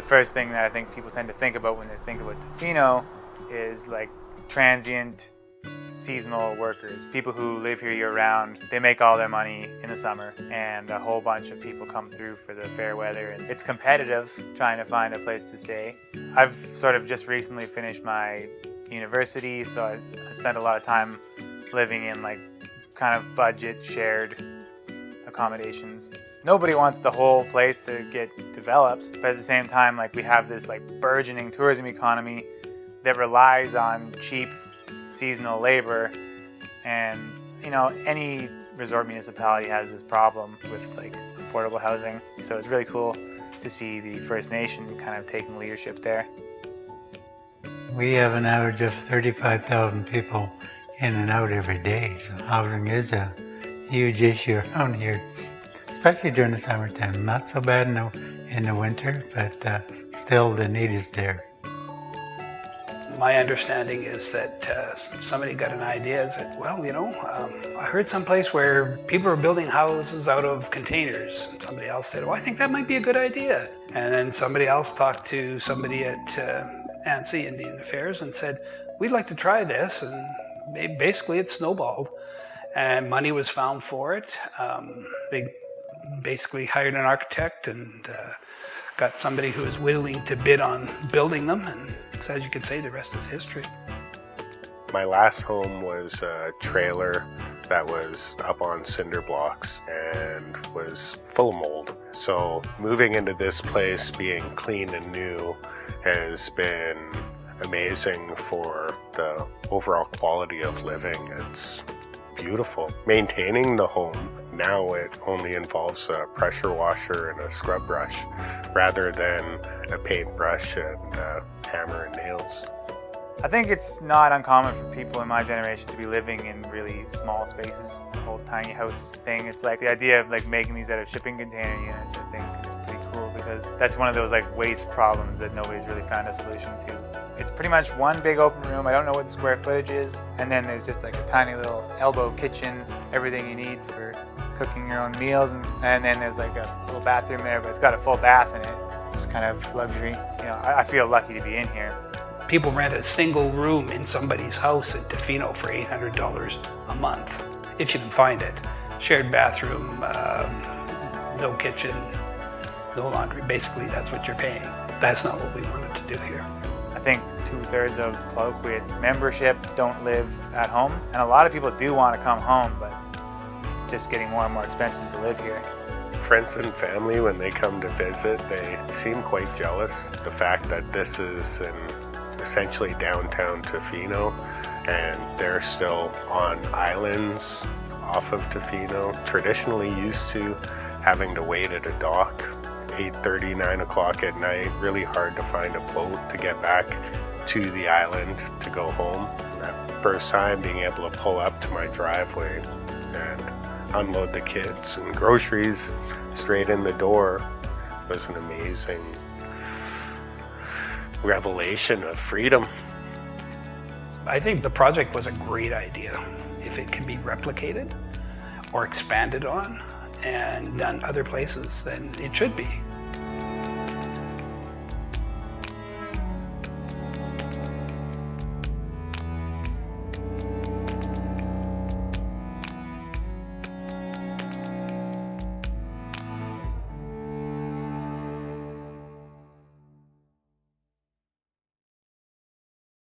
the first thing that I think people tend to think about when they think about Tofino is like transient seasonal workers, people who live here year-round. They make all their money in the summer, and a whole bunch of people come through for the fair weather, and it's competitive trying to find a place to stay. I've sort of just recently finished my university, so I spent a lot of time living in like kind of budget shared accommodations. Nobody wants the whole place to get developed, but at the same time, like, we have this like burgeoning tourism economy that relies on cheap seasonal labor, and you know, any resort municipality has this problem with like affordable housing. So it's really cool to see the First Nation kind of taking leadership there. We have an average of 35,000 people in and out every day, so housing is a huge issue around here, especially during the summertime. Not so bad in the winter, but still the need is there. My understanding is that somebody got an idea that, well, you know, I heard someplace where people are building houses out of containers. And somebody else said, well, I think that might be a good idea. And then somebody else talked to somebody at ANSI, Indian Affairs, and said, we'd like to try this. And basically it snowballed, and money was found for it. They basically hired an architect and got somebody who was willing to bid on building them, and as you can say, the rest is history. My last home was a trailer that was up on cinder blocks and was full of mold. So moving into this place, being clean and new, has been amazing for the overall quality of living. It's beautiful. Maintaining the home, now it only involves a pressure washer and a scrub brush rather than a paintbrush and a hammer and nails. I think it's not uncommon for people in my generation to be living in really small spaces, the whole tiny house thing. It's like the idea of like making these out of shipping container units, I think, is pretty cool, because that's one of those like waste problems that nobody's really found a solution to. It's pretty much one big open room. I don't know what the square footage is, and then there's just like a tiny little elbow kitchen, everything you need for cooking your own meals, and then there's like a little bathroom there, but it's got a full bath in it. It's kind of luxury. You know, I feel lucky to be in here. People rent a single room in somebody's house in Tofino for $800 a month, if you can find it. Shared bathroom, no kitchen, no laundry. Basically, that's what you're paying. That's not what we wanted to do here. I think 2/3 of Tlaloquit membership don't live at home, and a lot of people do want to come home, but it's just getting more and more expensive to live here. Friends and family, when they come to visit, they seem quite jealous. The fact that this is in essentially downtown Tofino, and they're still on islands off of Tofino, traditionally used to having to wait at a dock 8:30, 9 o'clock at night. Really hard to find a boat to get back to the island to go home. That first time being able to pull up to my driveway and unload the kids and groceries straight in the door was an amazing revelation of freedom. I think the project was a great idea. If it can be replicated or expanded on and done other places, then it should be.